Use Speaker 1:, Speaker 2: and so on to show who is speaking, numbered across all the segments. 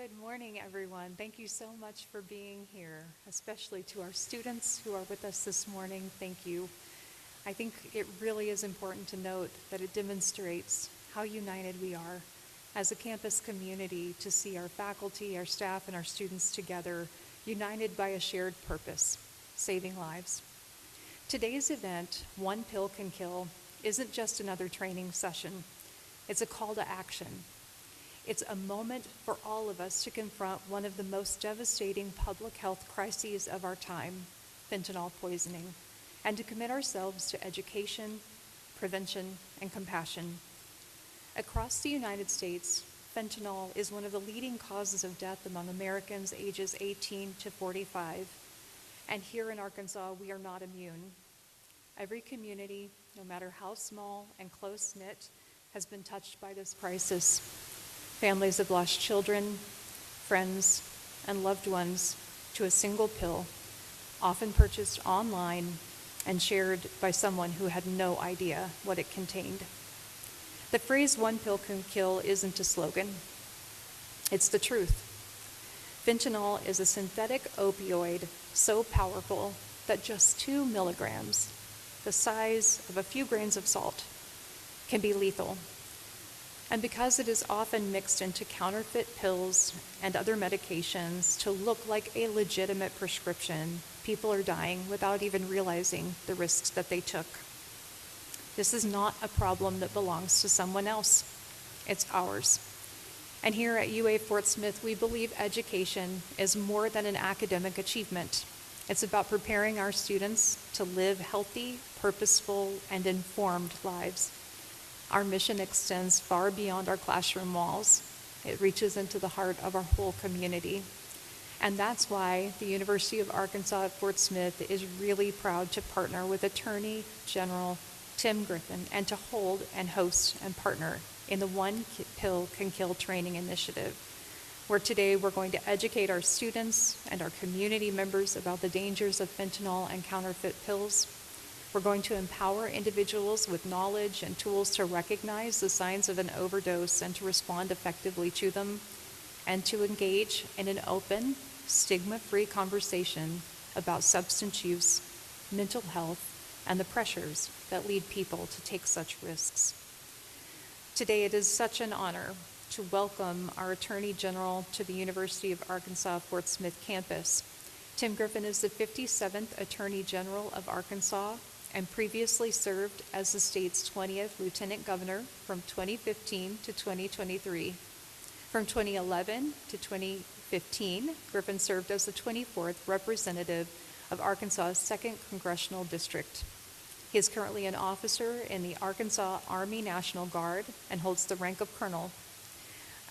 Speaker 1: Good morning, everyone. Thank you so much for being here, especially to our students who are with us this morning. Thank you. I think it really is important to note that it demonstrates how united we are as a campus community to see our faculty, our staff, and our students together, united by a shared purpose, saving lives. Today's event, One Pill Can Kill, isn't just another training session. It's a call to action. It's a moment for all of us to confront one of the most devastating public health crises of our time, fentanyl poisoning, and to commit ourselves to education, prevention, and compassion. Across the United States, fentanyl is one of the leading causes of death among Americans ages 18 to 45. And here in Arkansas, we are not immune. Every community, no matter how small and close-knit, has been touched by this crisis. Families have lost children, friends, and loved ones to a single pill, often purchased online and shared by someone who had no idea what it contained. The phrase "one pill can kill" isn't a slogan. It's the truth. Fentanyl is a synthetic opioid so powerful that just 2 milligrams, the size of a few grains of salt, can be lethal. And because it is often mixed into counterfeit pills and other medications to look like a legitimate prescription, people are dying without even realizing the risks that they took. This is not a problem that belongs to someone else. It's ours. And here at UA Fort Smith, we believe education is more than an academic achievement. It's about preparing our students to live healthy, purposeful, and informed lives. Our mission extends far beyond our classroom walls. It reaches into the heart of our whole community. And that's why the University of Arkansas at Fort Smith is really proud to partner with Attorney General Tim Griffin and to hold and host and partner in the One Pill Can Kill training initiative, where today we're going to educate our students and our community members about the dangers of fentanyl and counterfeit pills. We're going to empower individuals with knowledge and tools to recognize the signs of an overdose and to respond effectively to them, and to engage in an open, stigma-free conversation about substance use, mental health, and the pressures that lead people to take such risks. Today it is such an honor to welcome our Attorney General to the University of Arkansas Fort Smith campus. Tim Griffin is the 57th Attorney General of Arkansas and previously served as the state's 20th Lieutenant Governor from 2015 to 2023. From 2011 to 2015, Griffin served as the 24th representative of Arkansas's 2nd Congressional District. He is currently an officer in the Arkansas Army National Guard and holds the rank of colonel.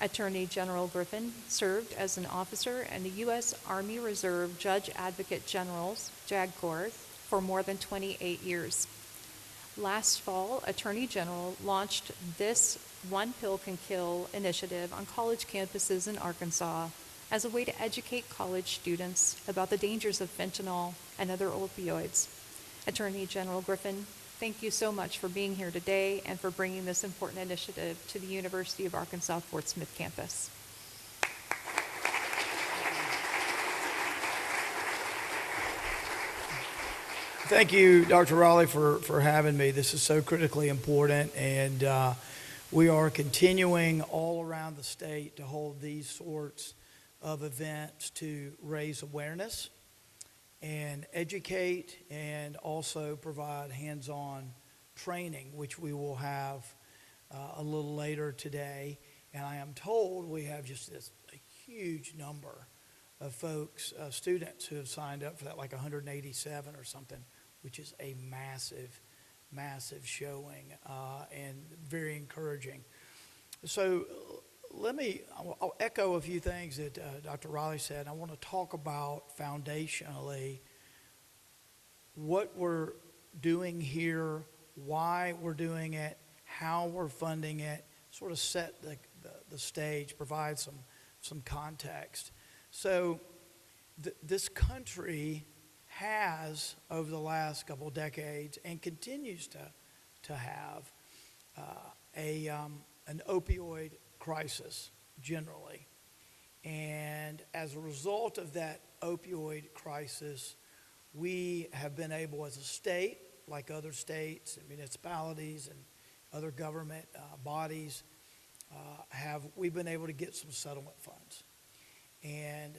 Speaker 1: Attorney General Griffin served as an officer in the U.S. Army Reserve Judge Advocate General's JAG Corps for more than 28 years. Last fall, Attorney General launched this One Pill Can Kill initiative on college campuses in Arkansas as a way to educate college students about the dangers of fentanyl and other opioids. Attorney General Griffin, thank you so much for being here today and for bringing this important initiative to the University of Arkansas Fort Smith campus.
Speaker 2: Thank you, Dr. Raleigh, for having me. This is so critically important, and we are continuing all around the state to hold these sorts of events to raise awareness and educate, and also provide hands-on training, which we will have a little later today. And I am told we have just a huge number of folks, students who have signed up for that, like 187 or something, which is a massive, massive showing and very encouraging. So I'll echo a few things that Dr. Riley said. I want to talk about foundationally what we're doing here, why we're doing it, how we're funding it, sort of set the stage, provide some context. So this country has, over the last couple of decades, and continues to have an opioid crisis generally. And as a result of that opioid crisis, we have been able as a state, like other states and municipalities and other government bodies, we've been able to get some settlement funds. And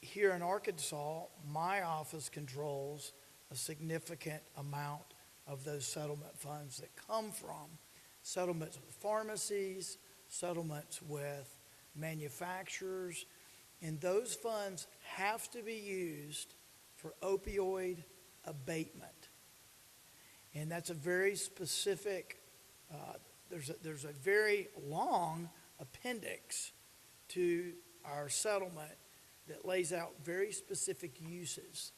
Speaker 2: here in Arkansas, my office controls a significant amount of those settlement funds that come from settlements with pharmacies, settlements with manufacturers, and those funds have to be used for opioid abatement. And that's a very specific, there's a very long appendix to our settlement that lays out very specific uses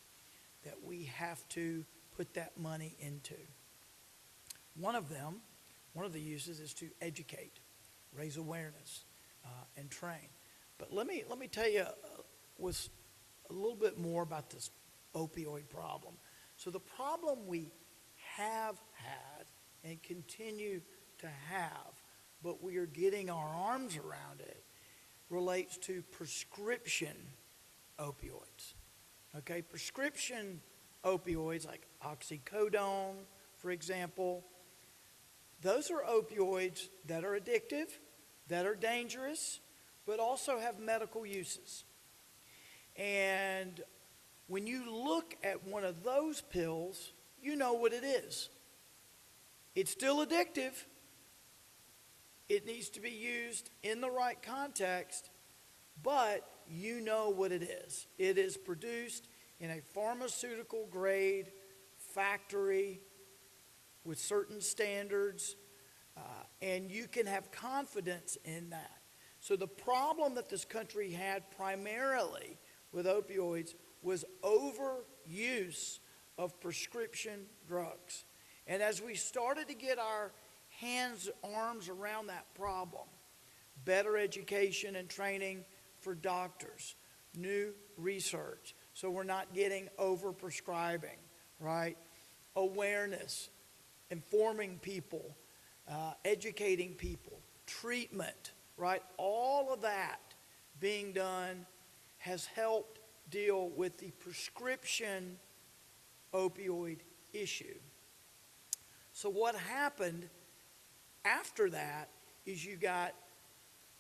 Speaker 2: that we have to put that money into. One of the uses is to educate, raise awareness, and train. But let me tell you with a little bit more about this opioid problem. So the problem we have had and continue to have, but we are getting our arms around it, relates to prescription opioids. Okay, prescription opioids like oxycodone, for example, those are opioids that are addictive, that are dangerous, but also have medical uses. And when you look at one of those pills, you know what it is. It's still addictive. It needs to be used in the right context, but you know what it is. It is produced in a pharmaceutical grade factory with certain standards, and you can have confidence in that. So the problem that this country had primarily with opioids was overuse of prescription drugs. And as we started to get our arms around that problem, better education and training for doctors, new research, so we're not getting over-prescribing, right? Awareness, informing people, educating people, treatment, right? All of that being done has helped deal with the prescription opioid issue. So what happened after that is you got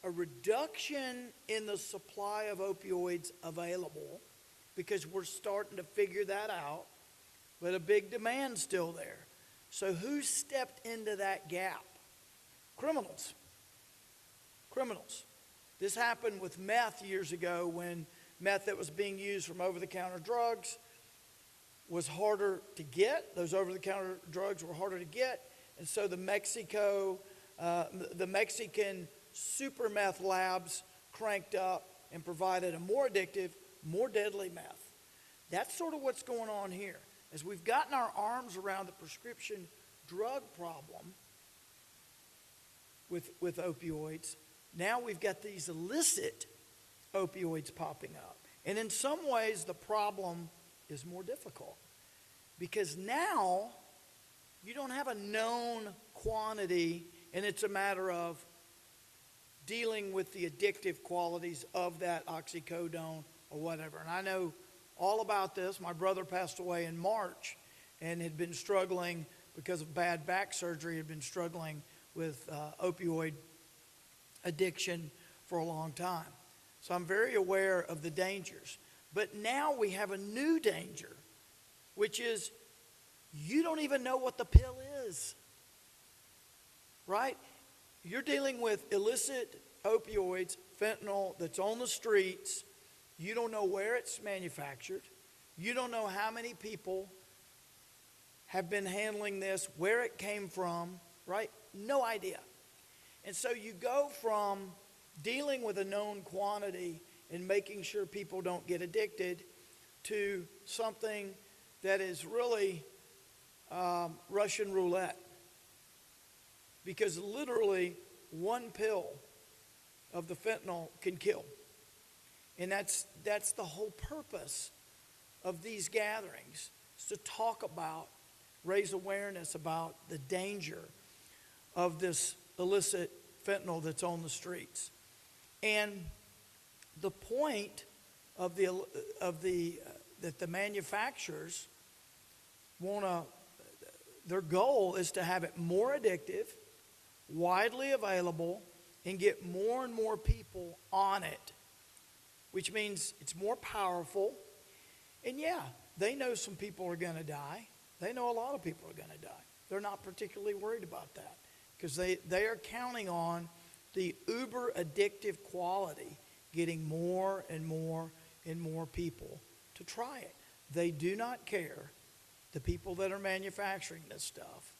Speaker 2: a reduction in the supply of opioids available because we're starting to figure that out, but a big demand still there. So who stepped into that gap? Criminals. Criminals. This happened with meth years ago when meth that was being used from over-the-counter drugs was harder to get. Those over-the-counter drugs were harder to get. And so the Mexican super meth labs cranked up and provided a more addictive, more deadly meth. That's sort of what's going on here. As we've gotten our arms around the prescription drug problem with opioids, now we've got these illicit opioids popping up. And in some ways, the problem is more difficult because now you don't have a known quantity, and it's a matter of dealing with the addictive qualities of that oxycodone or whatever. And I know all about this. My brother passed away in March and had been struggling because of bad back surgery, had been struggling with opioid addiction for a long time. So I'm very aware of the dangers. But now we have a new danger, which is you don't even know what the pill is, right? You're dealing with illicit opioids, fentanyl that's on the streets. You don't know where it's manufactured. You don't know how many people have been handling this, where it came from, right? No idea. And so you go from dealing with a known quantity and making sure people don't get addicted to something that is really Russian roulette. Because literally one pill of the fentanyl can kill. And that's the whole purpose of these gatherings, is to talk about, raise awareness about the danger of this illicit fentanyl that's on the streets. And the point of that the manufacturers their goal is to have it more addictive, widely available, and get more and more people on it, which means it's more powerful. And yeah, they know some people are going to die. They know a lot of people are going to die. They're not particularly worried about that because they are counting on the uber addictive quality getting more and more and more people to try it. They do not care, the people that are manufacturing this stuff,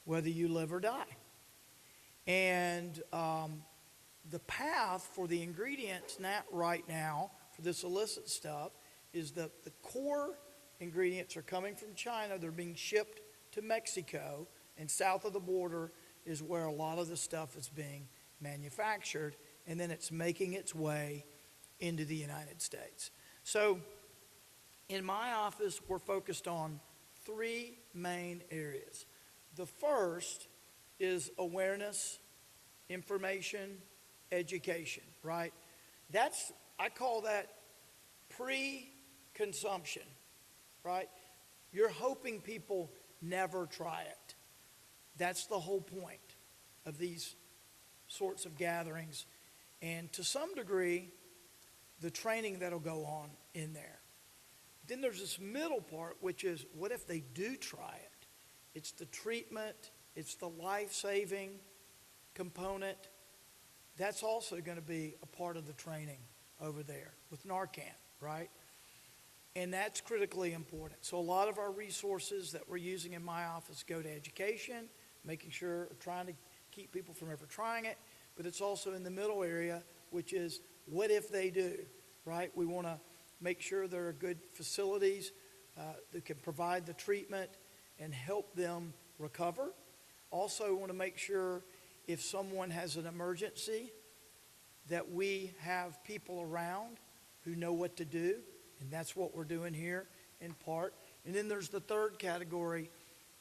Speaker 2: whether you live or die. And the path for the ingredients right now for this illicit stuff is that the core ingredients are coming from China. They're being shipped to Mexico, and south of the border is where a lot of the stuff is being manufactured, and then it's making its way into the United States. So in my office, we're focused on 3 main areas. The first is awareness, information, education, right? I call that pre-consumption, right? You're hoping people never try it. That's the whole point of these sorts of gatherings. And to some degree, the training that'll go on in there. Then there's this middle part, which is what if they do try it? It's the treatment, it's the life-saving component. That's also going to be a part of the training over there with Narcan, right? And that's critically important. So a lot of our resources that we're using in my office go to education, making sure, trying to keep people from ever trying it, but it's also in the middle area, which is what if they do, right? We want to make sure there are good facilities that can provide the treatment and help them recover. Also want to make sure if someone has an emergency that we have people around who know what to do, and that's what we're doing here in part. And then there's the third category,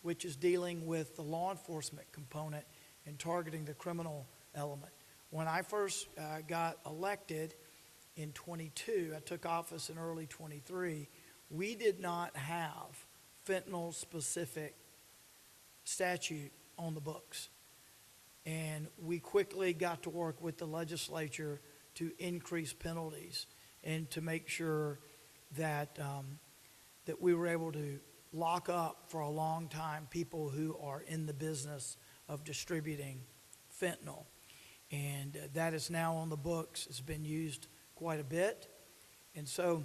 Speaker 2: which is dealing with the law enforcement component and targeting the criminal element. When I first got elected in 22, I took office in early 23, we did not have fentanyl-specific statute on the books. And we quickly got to work with the legislature to increase penalties and to make sure that that we were able to lock up for a long time people who are in the business of distributing fentanyl. And that is now on the books. It's been used quite a bit. And so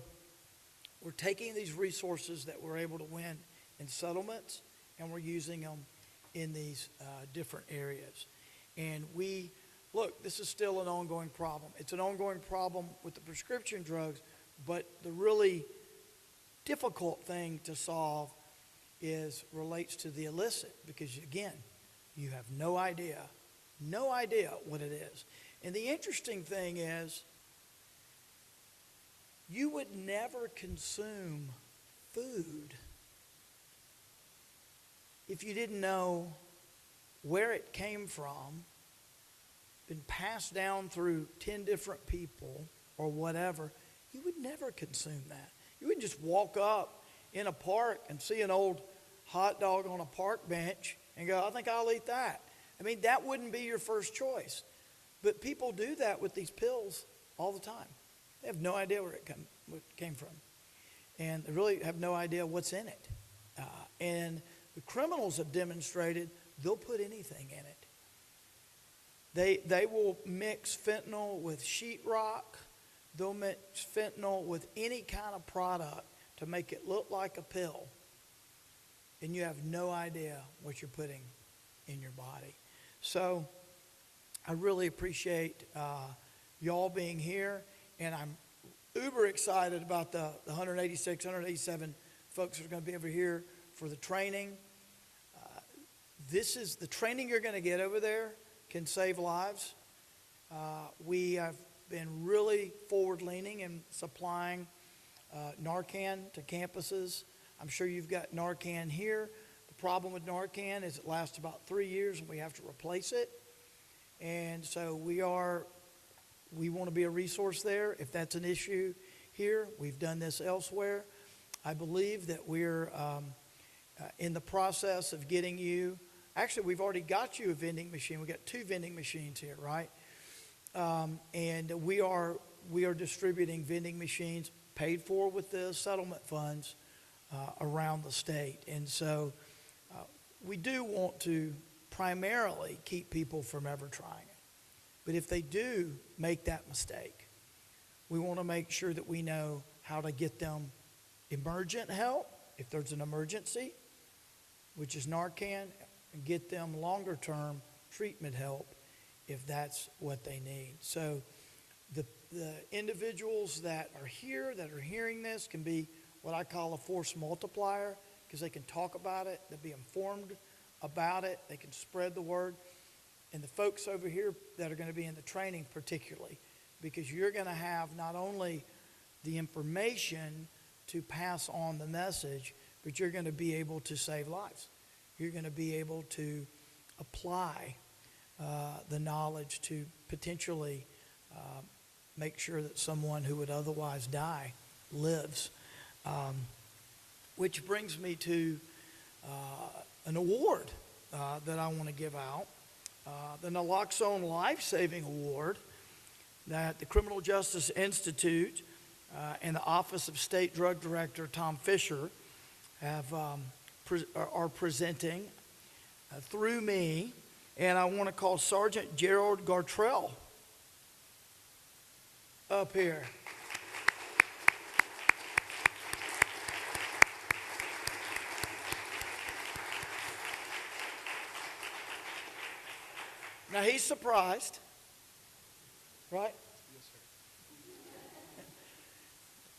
Speaker 2: we're taking these resources that we're able to win in settlements, and we're using them in these different areas. And this is still an ongoing problem. It's an ongoing problem with the prescription drugs, but the really difficult thing to solve relates to the illicit, because again, you have no idea what it is. And the interesting thing is, you would never consume food if you didn't know where it came from, been passed down through 10 different people or whatever. You would never consume that. You wouldn't just walk up in a park and see an old hot dog on a park bench and go, I think I'll eat that. I mean, that wouldn't be your first choice. But people do that with these pills all the time. They have no idea where it came from. And they really have no idea what's in it. And the criminals have demonstrated they'll put anything in it. They will mix fentanyl with sheetrock. They'll mix fentanyl with any kind of product to make it look like a pill. And you have no idea what you're putting in your body. So I really appreciate y'all being here. And I'm uber excited about the 186, 187 folks who are going to be over here for the training. This is the training you're going to get over there can save lives. We have been really forward-leaning in supplying Narcan to campuses. I'm sure you've got Narcan here. The problem with Narcan is it lasts about 3 years and we have to replace it. And so we are we want to be a resource there. If that's an issue here, we've done this elsewhere. I believe that we're in the process of getting you, actually we've already got you a vending machine. We've got 2 vending machines here, right? And we are distributing vending machines paid for with the settlement funds around the state. And so we do want to primarily keep people from ever trying it. But if they do make that mistake, we want to make sure that we know how to get them emergent help if there's an emergency, which is Narcan, and get them longer term treatment help if that's what they need. So the individuals that are here, that are hearing this, can be what I call a force multiplier, because they can talk about it, they'll be informed about it, they can spread the word. And the folks over here that are going to be in the training particularly, because you're going to have not only the information to pass on the message, but you're going to be able to save lives. You're going to be able to apply the knowledge to potentially make sure that someone who would otherwise die lives. Which brings me to an award that I want to give out. The Naloxone Life Saving Award that the Criminal Justice Institute and the Office of State Drug Director Tom Fisher are presenting through me. And I want to call Sergeant Gerald Gartrell up here. Now he's surprised, right?
Speaker 3: Yes, sir.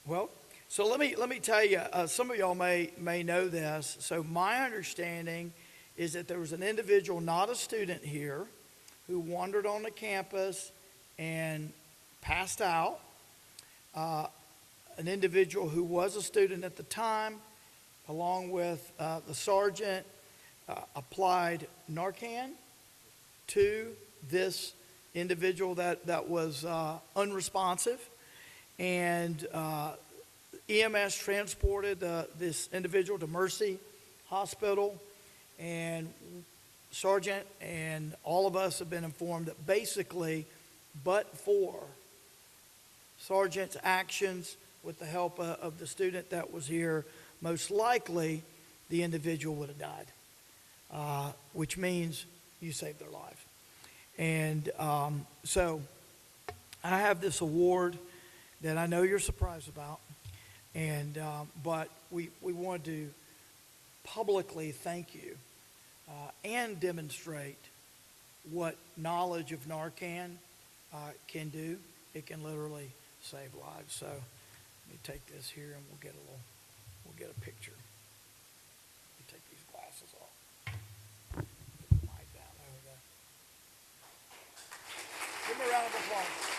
Speaker 2: Well, so let me tell you, some of y'all may know this. So my understanding is that there was an individual, not a student here, who wandered on the campus and passed out. An individual who was a student at the time, along with the sergeant, applied Narcan to this individual that was unresponsive, and EMS transported this individual to Mercy Hospital, and Sergeant and all of us have been informed that basically, but for Sergeant's actions with the help of the student that was here, most likely the individual would have died, which means you saved their life. And so I have this award that I know you're surprised about, and but we wanted to publicly thank you and demonstrate what knowledge of Narcan can do. It can literally save lives. So let me take this here and we'll get a picture. Let me take these glasses off. Put the mic down. There we go. Give me a round of applause.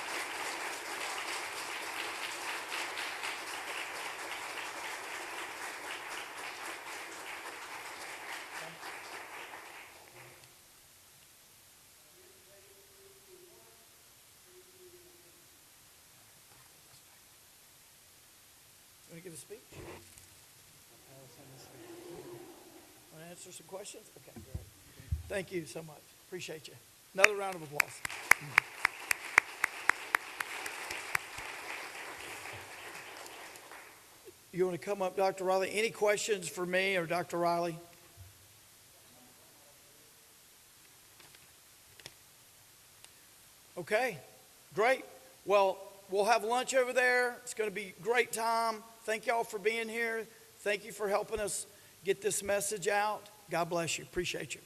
Speaker 2: Want to give a speech? Want to answer some questions? Okay, great. Thank you so much. Appreciate you. Another round of applause. You want to come up, Dr. Riley? Any questions for me or Dr. Riley? Okay, great. Well, we'll have lunch over there. It's going to be a great time. Thank y'all for being here. Thank you for helping us get this message out. God bless you. Appreciate you.